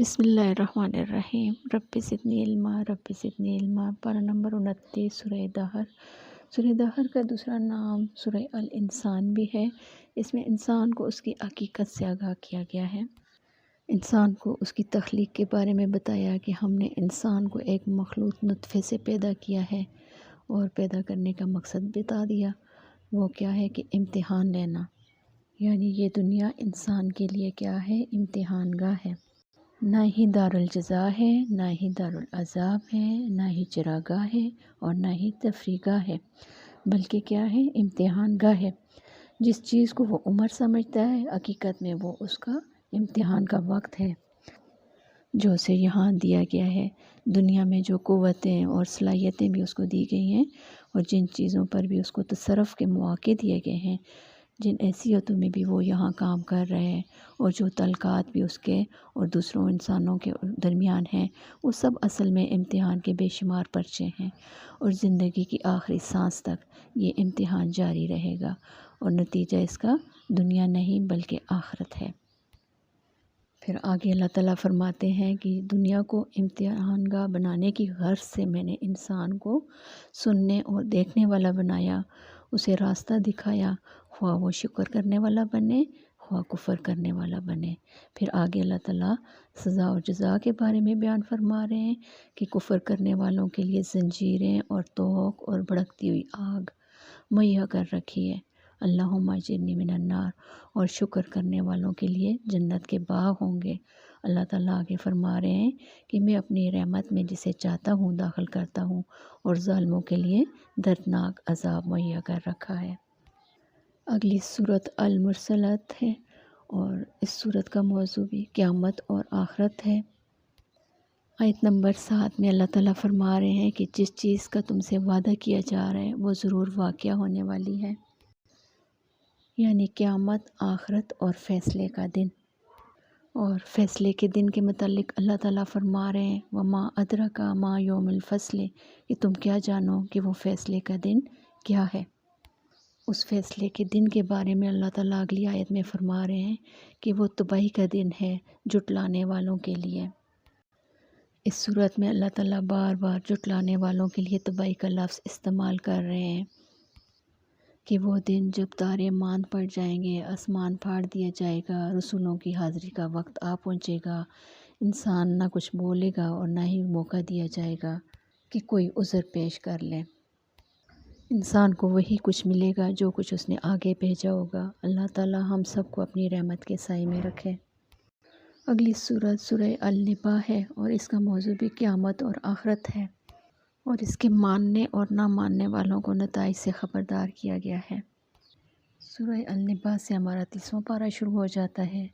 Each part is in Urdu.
بسم اللہ الرحمن الرحیم۔ رب زدنی علما رب زدنی علما۔ پارہ نمبر 29 سورہ دہر۔ سورہ دہر کا دوسرا نام سورہ الانسان بھی ہے۔ اس میں انسان کو اس کی حقیقت سے آگاہ کیا گیا ہے۔ انسان کو اس کی تخلیق کے بارے میں بتایا کہ ہم نے انسان کو ایک مخلوط نطفے سے پیدا کیا ہے، اور پیدا کرنے کا مقصد بتا دیا۔ وہ کیا ہے کہ امتحان لینا، یعنی یہ دنیا انسان کے لیے کیا ہے؟ امتحان گاہ ہے۔ نہ ہی دارالجزا ہے، نہ ہی دارالعذاب ہے، نہ ہی چراگاہ ہے، اور نہ ہی تفریح گاہ ہے، بلکہ کیا ہے؟ امتحان گاہ ہے۔ جس چیز کو وہ عمر سمجھتا ہے، حقیقت میں وہ اس کا امتحان کا وقت ہے، جو اسے یہاں دیا گیا ہے۔ دنیا میں جو قوتیں اور صلاحیتیں بھی اس کو دی گئی ہیں، اور جن چیزوں پر بھی اس کو تصرف کے مواقع دیے گئے ہیں، جن حیثیتوں میں بھی وہ یہاں کام کر رہے ہیں، اور جو تعلقات بھی اس کے اور دوسروں انسانوں کے درمیان ہیں، وہ سب اصل میں امتحان کے بے شمار پرچے ہیں، اور زندگی کی آخری سانس تک یہ امتحان جاری رہے گا، اور نتیجہ اس کا دنیا نہیں بلکہ آخرت ہے۔ پھر آگے اللہ تعالیٰ فرماتے ہیں کہ دنیا کو امتحان گاہ بنانے کی غرض سے میں نے انسان کو سننے اور دیکھنے والا بنایا، اسے راستہ دکھایا، خواہ وہ شکر کرنے والا بنے، خواہ کفر کرنے والا بنے۔ پھر آگے اللہ تعالیٰ سزا اور جزا کے بارے میں بیان فرما رہے ہیں کہ کفر کرنے والوں کے لیے زنجیریں اور توق اور بھڑکتی ہوئی آگ مہیا کر رکھی ہے، اللہم اجرنی من النار، اور شکر کرنے والوں کے لیے جنت کے باغ ہوں گے۔ اللہ تعالیٰ آگے فرما رہے ہیں کہ میں اپنی رحمت میں جسے چاہتا ہوں داخل کرتا ہوں، اور ظالموں کے لیے دردناک عذاب مہیا کر رکھا ہے۔ اگلی صورت المرسلات ہے، اور اس صورت کا موضوع بھی قیامت اور آخرت ہے۔ آیت نمبر 7 میں اللہ تعالیٰ فرما رہے ہیں کہ جس چیز کا تم سے وعدہ کیا جا رہا ہے وہ ضرور واقعہ ہونے والی ہے، یعنی قیامت، آخرت اور فیصلے کا دن۔ اور فیصلے کے دن کے متعلق اللہ تعالیٰ فرما رہے ہیں وَمَا أَدْرَكَ مَا يَوْمُ الْفَصْلِ، کہ تم کیا جانو کہ وہ فیصلے کا دن کیا ہے۔ اس فیصلے کے دن کے بارے میں اللہ تعالیٰ اگلی آیت میں فرما رہے ہیں کہ وہ تباہی کا دن ہے جھٹلانے والوں کے لیے۔ اس صورت میں اللہ تعالیٰ بار بار جھٹلانے والوں کے لیے تباہی کا لفظ استعمال کر رہے ہیں کہ وہ دن جب تارے ماند پڑ جائیں گے، آسمان پھاڑ دیا جائے گا، رسولوں کی حاضری کا وقت آ پہنچے گا، انسان نہ کچھ بولے گا اور نہ ہی موقع دیا جائے گا کہ کوئی عذر پیش کر لے۔ انسان کو وہی کچھ ملے گا جو کچھ اس نے آگے بھیجا ہوگا۔ اللہ تعالیٰ ہم سب کو اپنی رحمت کے سائے میں رکھے۔ اگلی صورت سورہ النبا ہے، اور اس کا موضوع بھی قیامت اور آخرت ہے، اور اس کے ماننے اور نہ ماننے والوں کو نتائج سے خبردار کیا گیا ہے۔ سورہ النبا سے ہمارا 30واں پارہ شروع ہو جاتا ہے۔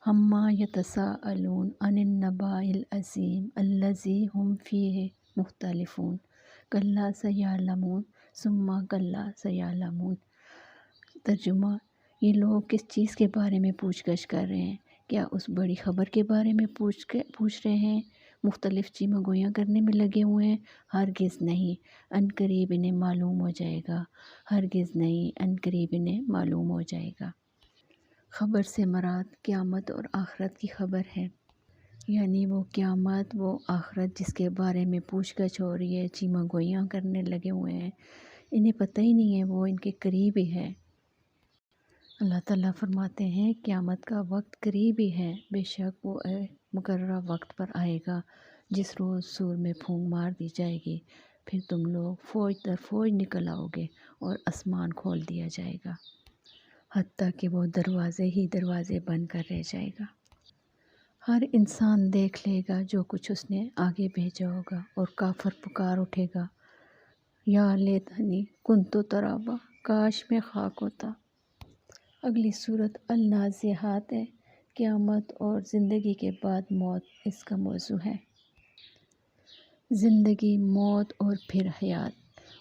عَمَّا يَتَسَاءَلُونَ عَنِ النَّبَإِ الْعَظِيمِ الَّذِي هُمْ فِيهِ مُخْتَلِفُونَ كَلَّا سَيَعْلَمُونَ ثُمَّ كَلَّا سَيَعْلَمُونَ۔ ترجمہ: یہ لوگ کس چیز کے بارے میں پوچھ گچھ کر رہے ہیں؟ کیا اس بڑی خبر کے بارے میں پوچھ رہے ہیں؟ مختلف چیمہ گوئیاں کرنے میں لگے ہوئے ہیں؟ ہرگز نہیں، عنقریب انہیں معلوم ہو جائے گا۔ ہرگز نہیں، عنقریب انہیں معلوم ہو جائے گا۔ خبر سے مراد قیامت اور آخرت کی خبر ہے، یعنی وہ قیامت، وہ آخرت جس کے بارے میں پوچھ گچھ ہو رہی ہے، چیمہ گوئیاں کرنے لگے ہوئے ہیں، انہیں پتہ ہی نہیں ہے، وہ ان کے قریب ہی ہے۔ اللہ تعالیٰ فرماتے ہیں قیامت کا وقت قریب ہی ہے، بے شک وہ مقررہ وقت پر آئے گا، جس روز سور میں پھونک مار دی جائے گی، پھر تم لوگ فوج در فوج نکل آؤ گے، اور آسمان کھول دیا جائے گا، حتیٰ کہ وہ دروازے ہی دروازے بند کر رہ جائے گا۔ ہر انسان دیکھ لے گا جو کچھ اس نے آگے بھیجا ہوگا، اور کافر پکار اٹھے گا یا لیتنی کنت ترابا، کاش میں خاک ہوتا۔ اگلی صورت النازعات ہے، قیامت اور زندگی کے بعد موت اس کا موضوع ہے۔ زندگی، موت اور پھر حیات۔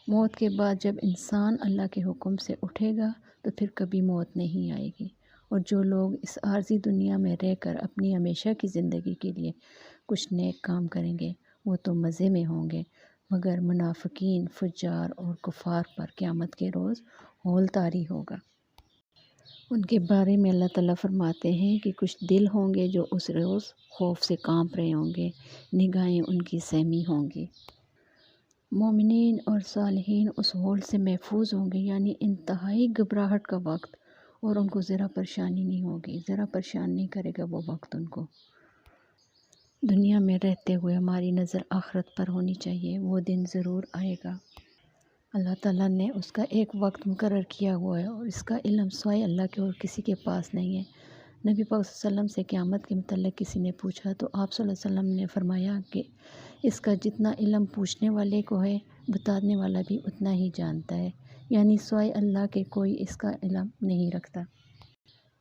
موت کے بعد جب انسان اللہ کے حکم سے اٹھے گا تو پھر کبھی موت نہیں آئے گی، اور جو لوگ اس عارضی دنیا میں رہ کر اپنی ہمیشہ کی زندگی کے لیے کچھ نیک کام کریں گے وہ تو مزے میں ہوں گے، مگر منافقین، فجار اور کفار پر قیامت کے روز ہول طاری ہوگا۔ ان کے بارے میں اللہ تعالیٰ فرماتے ہیں کہ کچھ دل ہوں گے جو اس روز خوف سے کانپ رہے ہوں گے، نگاہیں ان کی سہمی ہوں گی۔ مومنین اور صالحین اس ہول سے محفوظ ہوں گے، یعنی انتہائی گھبراہٹ کا وقت، اور ان کو ذرا پریشانی نہیں ہوگی، ذرا پریشان نہیں کرے گا وہ وقت ان کو۔ دنیا میں رہتے ہوئے ہماری نظر آخرت پر ہونی چاہیے، وہ دن ضرور آئے گا۔ اللہ تعالیٰ نے اس کا ایک وقت مقرر کیا ہوا ہے، اور اس کا علم سوائے اللہ کے اور کسی کے پاس نہیں ہے۔ نبی پاک صلی اللہ علیہ وسلم سے قیامت کے متعلق کسی نے پوچھا تو آپ صلی اللہ علیہ وسلم نے فرمایا کہ اس کا جتنا علم پوچھنے والے کو ہے، بتانے والا بھی اتنا ہی جانتا ہے، یعنی سوائے اللہ کے کوئی اس کا علم نہیں رکھتا،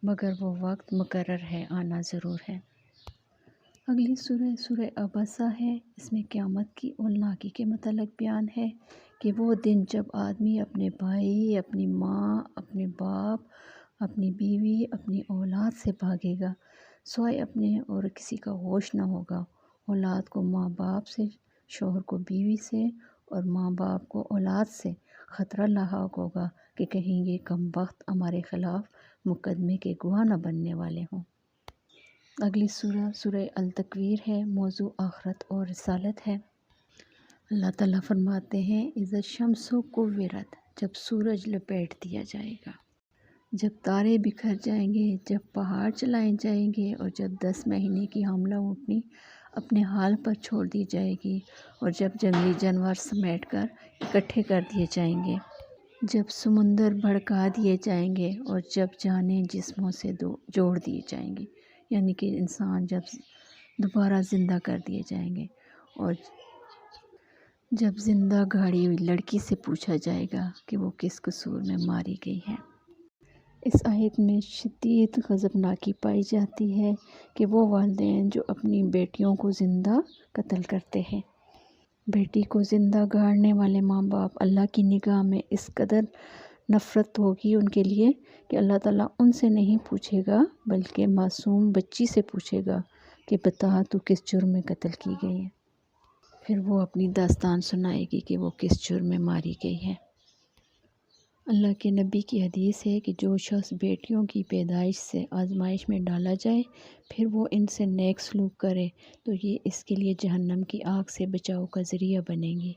مگر وہ وقت مقرر ہے، آنا ضرور ہے۔ اگلی سورہ عبسہ ہے، اس میں قیامت کی ہولناکی کے متعلق بیان ہے کہ وہ دن جب آدمی اپنے بھائی، اپنی ماں، اپنے باپ، اپنی بیوی، اپنی اولاد سے بھاگے گا، سوائے اپنے اور کسی کا ہوش نہ ہوگا۔ اولاد کو ماں باپ سے، شوہر کو بیوی سے، اور ماں باپ کو اولاد سے خطرہ لاحق ہوگا کہ کہیں یہ کم بخت ہمارے خلاف مقدمے کے گواہ نہ بننے والے ہوں۔ اگلی سورہ التکویر ہے، موضوع آخرت اور رسالت ہے۔ اللہ تعالیٰ فرماتے ہیں اذا الشمس کورت، جب سورج لپیٹ دیا جائے گا، جب تارے بکھر جائیں گے، جب پہاڑ چلائے جائیں گے، اور جب 10 مہینے کی حاملہ اونٹنی اپنے حال پر چھوڑ دی جائے گی، اور جب جنگلی جانور سمیٹ کر اکٹھے کر دیے جائیں گے، جب سمندر بھڑکا دیے جائیں گے، اور جب جانیں جسموں سے جوڑ دیے جائیں گے، یعنی کہ انسان جب دوبارہ زندہ کر دیے جائیں گے، اور جب زندہ گاڑی ہوئی لڑکی سے پوچھا جائے گا کہ وہ کس قصور میں ماری گئی ہے۔ اس آیت میں شدید غضبناکی پائی جاتی ہے کہ وہ والدین جو اپنی بیٹیوں کو زندہ قتل کرتے ہیں۔ بیٹی کو زندہ گاڑنے والے ماں باپ اللہ کی نگاہ میں اس قدر نفرت ہوگی ان کے لیے کہ اللہ تعالیٰ ان سے نہیں پوچھے گا، بلکہ معصوم بچی سے پوچھے گا کہ بتا تو کس جرم میں قتل کی گئی ہے۔ پھر وہ اپنی داستان سنائے گی کہ وہ کس جرم میں ماری گئی ہے۔ اللہ کے نبی کی حدیث ہے کہ جو شخص بیٹیوں کی پیدائش سے آزمائش میں ڈالا جائے، پھر وہ ان سے نیک سلوک کرے تو یہ اس کے لیے جہنم کی آگ سے بچاؤ کا ذریعہ بنے گی۔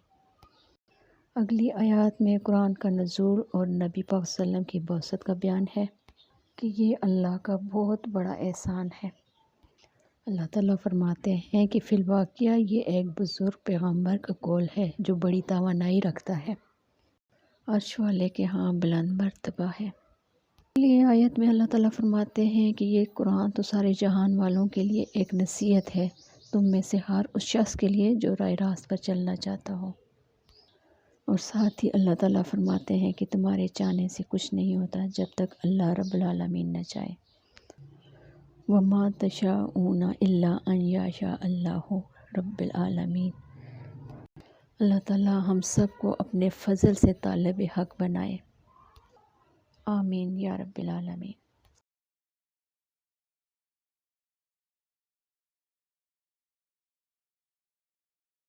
اگلی آیات میں قرآن کا نزول اور نبی پاک صلی اللہ علیہ وسلم کی بعثت کا بیان ہے کہ یہ اللہ کا بہت بڑا احسان ہے۔ اللہ تعالیٰ فرماتے ہیں کہ فی الواقعہ یہ ایک بزرگ پیغمبر کا قول ہے جو بڑی توانائی رکھتا ہے، عرش والے کے ہاں بلند مرتبہ ہے۔ اگلی آیت میں اللہ تعالیٰ فرماتے ہیں کہ یہ قرآن تو سارے جہان والوں کے لیے ایک نصیحت ہے، تم میں سے ہر اس شخص کے لیے جو راہ راست پر چلنا چاہتا ہو۔ اور ساتھ ہی اللہ تعالیٰ فرماتے ہیں کہ تمہارے چاہنے سے کچھ نہیں ہوتا جب تک اللہ رب العالمین نہ چاہے۔ وَمَا تَشَاءُونَ إِلَّا أَن يَشَاءَ اللَّهُ رَبُّ الْعَالَمِينَ۔ اللہ تعالیٰ ہم سب کو اپنے فضل سے طالب حق بنائے، آمین یا رب العالمین۔